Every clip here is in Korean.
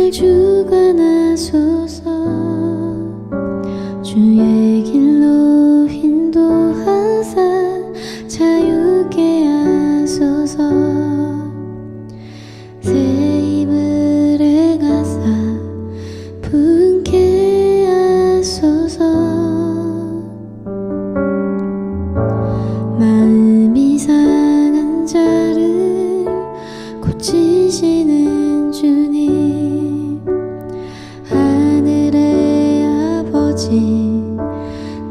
날 주관하소서. 주의 길로 인도하사 자유케 하소서. 새 힘을 가사 분케 하소서. 마음이 상한 자를 고치시는 주님, 하늘의 아버지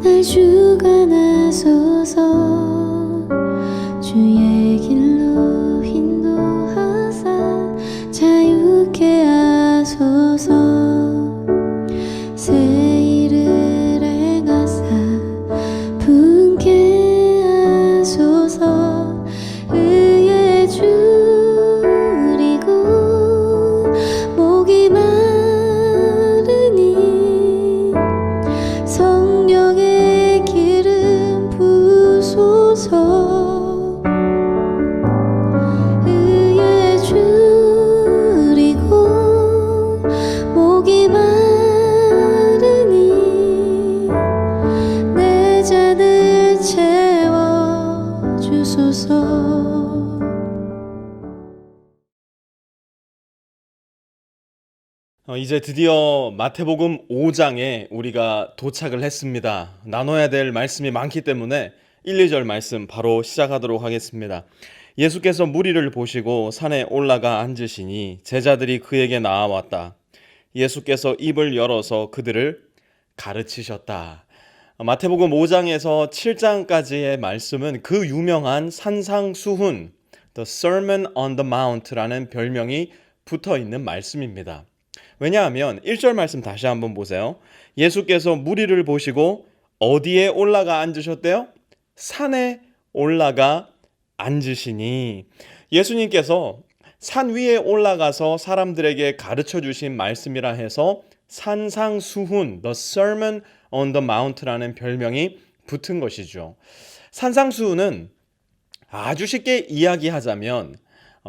날 주관하소서. 주의 길로 인도하사 자유케 하소서. 새 일을 행하사 분케 하소서. 의에 줄이고 목이 마르니 성령의 기름 부으소서. 의에 줄이고 목이 마르니 내 잔을 채워주소서. 이제 드디어 마태복음 5장에 우리가 도착을 했습니다. 나눠야 될 말씀이 많기 때문에 1, 2절 말씀 바로 시작하도록 하겠습니다. 예수께서 무리를 보시고 산에 올라가 앉으시니 제자들이 그에게 나아왔다. 예수께서 입을 열어서 그들을 가르치셨다. 마태복음 5장에서 7장까지의 말씀은 그 유명한 산상수훈, The Sermon on the Mount라는 별명이 붙어 있는 말씀입니다. 왜냐하면 1절 말씀 다시 한번 보세요. 예수께서 무리를 보시고 어디에 올라가 앉으셨대요? 산에 올라가 앉으시니, 예수님께서 산 위에 올라가서 사람들에게 가르쳐 주신 말씀이라 해서 산상수훈, The Sermon on the Mount라는 별명이 붙은 것이죠. 산상수훈은 아주 쉽게 이야기하자면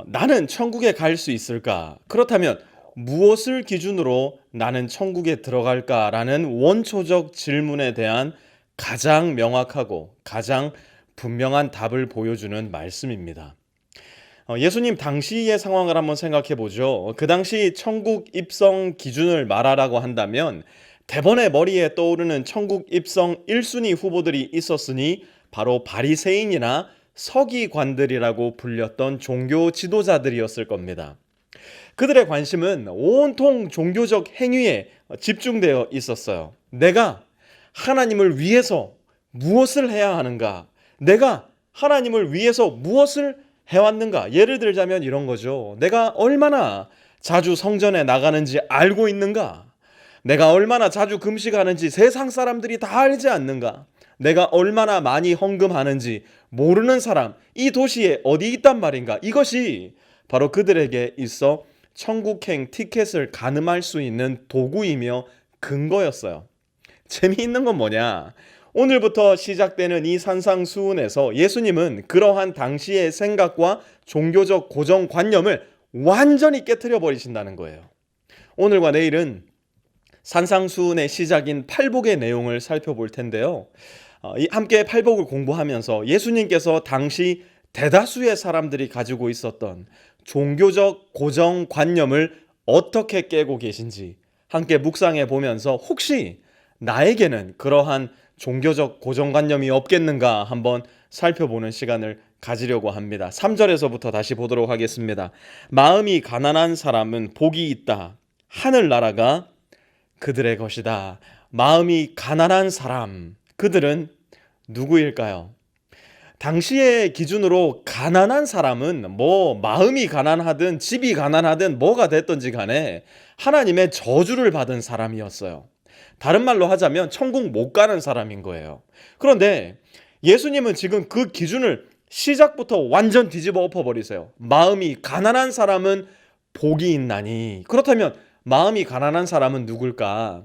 나는 천국에 갈 수 있을까? 그렇다면 무엇을 기준으로 나는 천국에 들어갈까라는 원초적 질문에 대한 가장 명확하고 가장 분명한 답을 보여주는 말씀입니다. 예수님 당시의 상황을 한번 생각해 보죠. 그 당시 천국 입성 기준을 말하라고 한다면 대번에 머리에 떠오르는 천국 입성 1순위 후보들이 있었으니 바로 바리새인이나 서기관들이라고 불렸던 종교 지도자들이었을 겁니다. 그들의 관심은 온통 종교적 행위에 집중되어 있었어요. 내가 하나님을 위해서 무엇을 해야 하는가? 내가 하나님을 위해서 무엇을 해왔는가? 예를 들자면 이런 거죠. 내가 얼마나 자주 성전에 나가는지 알고 있는가? 내가 얼마나 자주 금식하는지 세상 사람들이 다 알지 않는가? 내가 얼마나 많이 헌금하는지 모르는 사람 이 도시에 어디 있단 말인가? 이것이 바로 그들에게 있어 천국행 티켓을 가늠할 수 있는 도구이며 근거였어요. 재미있는 건 뭐냐? 오늘부터 시작되는 이 산상수훈에서 예수님은 그러한 당시의 생각과 종교적 고정관념을 완전히 깨트려 버리신다는 거예요. 오늘과 내일은 산상수훈의 시작인 팔복의 내용을 살펴볼 텐데요. 함께 팔복을 공부하면서 예수님께서 당시 대다수의 사람들이 가지고 있었던 종교적 고정관념을 어떻게 깨고 계신지 함께 묵상해 보면서 혹시 나에게는 그러한 종교적 고정관념이 없겠는가 한번 살펴보는 시간을 가지려고 합니다. 3절에서부터 다시 보도록 하겠습니다. 마음이 가난한 사람은 복이 있다. 하늘나라가 그들의 것이다. 마음이 가난한 사람, 그들은 누구일까요? 당시의 기준으로 가난한 사람은 마음이 가난하든 집이 가난하든 뭐가 됐든지 간에 하나님의 저주를 받은 사람이었어요. 다른 말로 하자면 천국 못 가는 사람인 거예요. 그런데 예수님은 지금 그 기준을 시작부터 완전 뒤집어 엎어버리세요. 마음이 가난한 사람은 복이 있나니. 그렇다면 마음이 가난한 사람은 누굴까?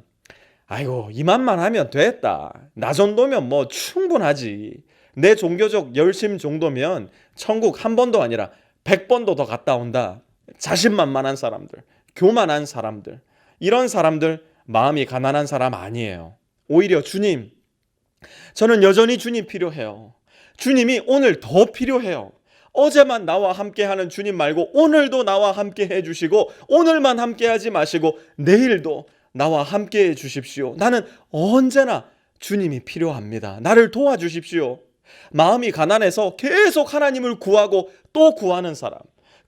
아이고, 이만만 하면 됐다. 나 정도면 충분하지. 내 종교적 열심 정도면 천국 한 번도 아니라 100번도 더 갔다 온다. 자신만만한 사람들, 교만한 사람들, 이런 사람들 마음이 가난한 사람 아니에요. 오히려 주님, 저는 여전히 주님 필요해요. 주님이 오늘 더 필요해요. 어제만 나와 함께하는 주님 말고 오늘도 나와 함께 해주시고 오늘만 함께하지 마시고 내일도 나와 함께해 주십시오. 나는 언제나 주님이 필요합니다. 나를 도와주십시오. 마음이 가난해서 계속 하나님을 구하고 또 구하는 사람,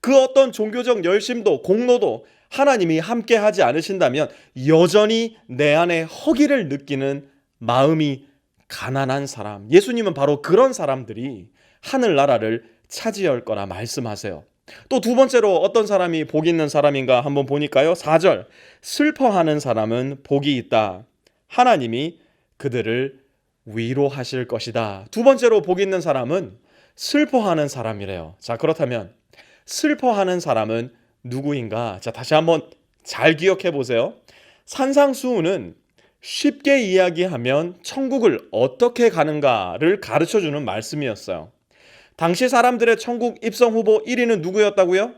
그 어떤 종교적 열심도 공로도 하나님이 함께하지 않으신다면 여전히 내 안에 허기를 느끼는 마음이 가난한 사람, 예수님은 바로 그런 사람들이 하늘나라를 차지할 거라 말씀하세요. 또 두 번째로 어떤 사람이 복이 있는 사람인가 한번 보니까요. 4절, 슬퍼하는 사람은 복이 있다. 하나님이 그들을 위로하실 것이다. 두 번째로 복이 있는 사람은 슬퍼하는 사람이래요. 자, 그렇다면 슬퍼하는 사람은 누구인가? 자, 다시 한번 잘 기억해 보세요. 산상수훈은 쉽게 이야기하면 천국을 어떻게 가는가를 가르쳐주는 말씀이었어요. 당시 사람들의 천국 입성 후보 1위는 누구였다고요?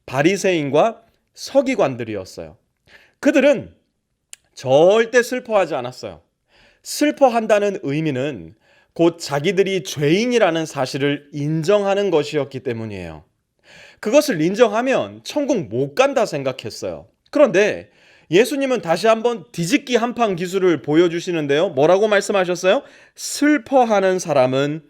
바리새인과 서기관들이었어요. 그들은 절대 슬퍼하지 않았어요. 슬퍼한다는 의미는 곧 자기들이 죄인이라는 사실을 인정하는 것이었기 때문이에요. 그것을 인정하면 천국 못 간다 생각했어요. 그런데 예수님은 다시 한번 뒤집기 한판 기술을 보여주시는데요. 뭐라고 말씀하셨어요? 슬퍼하는 사람은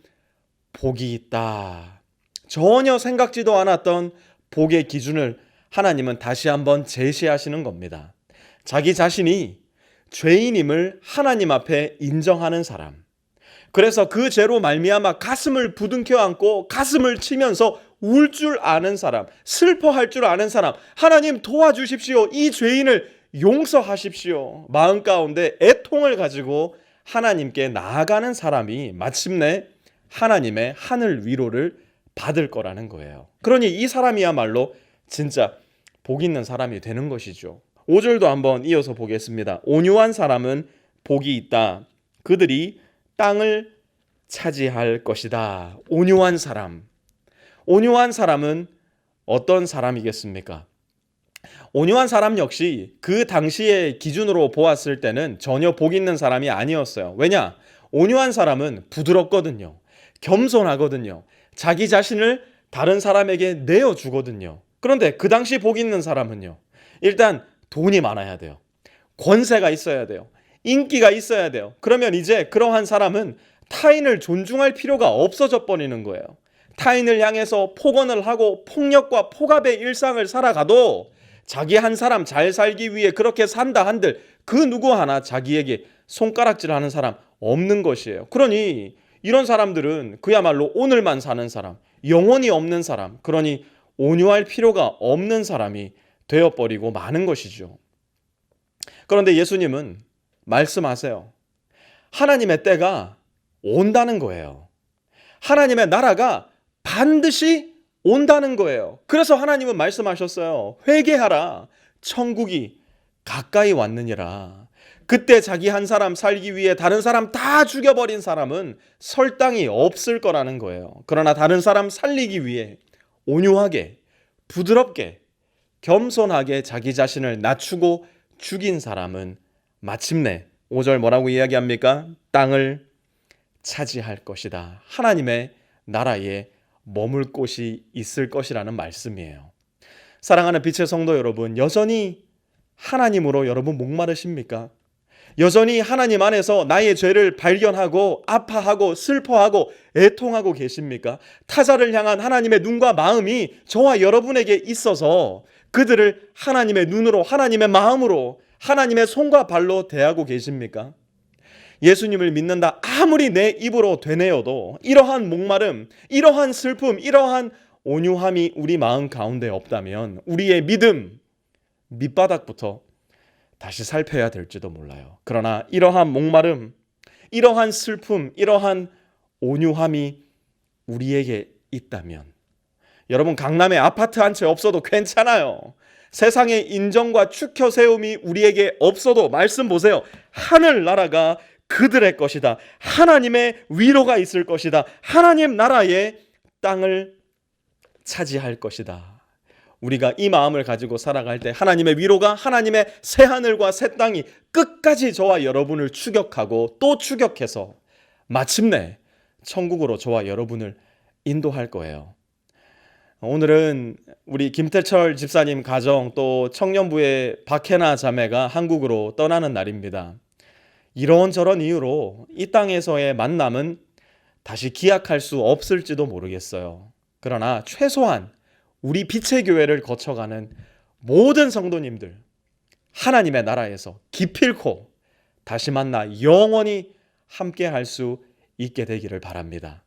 복이 있다. 전혀 생각지도 않았던 복의 기준을 하나님은 다시 한번 제시하시는 겁니다. 자기 자신이 죄인임을 하나님 앞에 인정하는 사람. 그래서 그 죄로 말미암아 가슴을 부둥켜 안고 가슴을 치면서 울 줄 아는 사람, 슬퍼할 줄 아는 사람, 하나님 도와주십시오. 이 죄인을 용서하십시오. 마음 가운데 애통을 가지고 하나님께 나아가는 사람이 마침내 하나님의 하늘 위로를 받을 거라는 거예요. 그러니 이 사람이야말로 진짜 복 있는 사람이 되는 것이죠. 5절도 한번 이어서 보겠습니다. 온유한 사람은 복이 있다. 그들이 땅을 차지할 것이다. 온유한 사람. 온유한 사람은 어떤 사람이겠습니까? 온유한 사람 역시 그 당시의 기준으로 보았을 때는 전혀 복 있는 사람이 아니었어요. 왜냐? 온유한 사람은 부드럽거든요. 겸손하거든요. 자기 자신을 다른 사람에게 내어주거든요. 그런데 그 당시 복 있는 사람은요. 일단 돈이 많아야 돼요. 권세가 있어야 돼요. 인기가 있어야 돼요. 그러면 이제 그러한 사람은 타인을 존중할 필요가 없어져 버리는 거예요. 타인을 향해서 폭언을 하고 폭력과 폭압의 일상을 살아가도 자기 한 사람 잘 살기 위해 그렇게 산다 한들 그 누구 하나 자기에게 손가락질하는 사람 없는 것이에요. 그러니 이런 사람들은 그야말로 오늘만 사는 사람, 영혼이 없는 사람, 그러니 온유할 필요가 없는 사람이 되어버리고 마는 것이죠. 그런데 예수님은 말씀하세요. 하나님의 때가 온다는 거예요. 하나님의 나라가 반드시 온다는 거예요. 그래서 하나님은 말씀하셨어요. 회개하라. 천국이 가까이 왔느니라. 그때 자기 한 사람 살기 위해 다른 사람 다 죽여버린 사람은 설 땅이 없을 거라는 거예요. 그러나 다른 사람 살리기 위해 온유하게, 부드럽게, 겸손하게 자기 자신을 낮추고 죽인 사람은 마침내 5절 뭐라고 이야기합니까? 땅을 차지할 것이다. 하나님의 나라에 머물 곳이 있을 것이라는 말씀이에요. 사랑하는 빛의 성도 여러분, 여전히 하나님으로 여러분 목마르십니까? 여전히 하나님 안에서 나의 죄를 발견하고 아파하고 슬퍼하고 애통하고 계십니까? 타자를 향한 하나님의 눈과 마음이 저와 여러분에게 있어서 그들을 하나님의 눈으로, 하나님의 마음으로, 하나님의 손과 발로 대하고 계십니까? 예수님을 믿는다 아무리 내 입으로 되뇌어도 이러한 목마름, 이러한 슬픔, 이러한 온유함이 우리 마음 가운데 없다면 우리의 믿음, 밑바닥부터 다시 살펴야 될지도 몰라요. 그러나 이러한 목마름, 이러한 슬픔, 이러한 온유함이 우리에게 있다면 여러분 강남에 아파트 한 채 없어도 괜찮아요. 세상의 인정과 추켜 세움이 우리에게 없어도 말씀 보세요. 하늘나라가 그들의 것이다. 하나님의 위로가 있을 것이다. 하나님 나라의 땅을 차지할 것이다. 우리가 이 마음을 가지고 살아갈 때 하나님의 위로가, 하나님의 새 하늘과 새 땅이 끝까지 저와 여러분을 추격하고 또 추격해서 마침내 천국으로 저와 여러분을 인도할 거예요. 오늘은 우리 김태철 집사님 가정 또 청년부의 박혜나 자매가 한국으로 떠나는 날입니다. 이런저런 이유로 이 땅에서의 만남은 다시 기약할 수 없을지도 모르겠어요. 그러나 최소한 우리 빛의 교회를 거쳐가는 모든 성도님들, 하나님의 나라에서 기필코 다시 만나 영원히 함께 할 수 있게 되기를 바랍니다.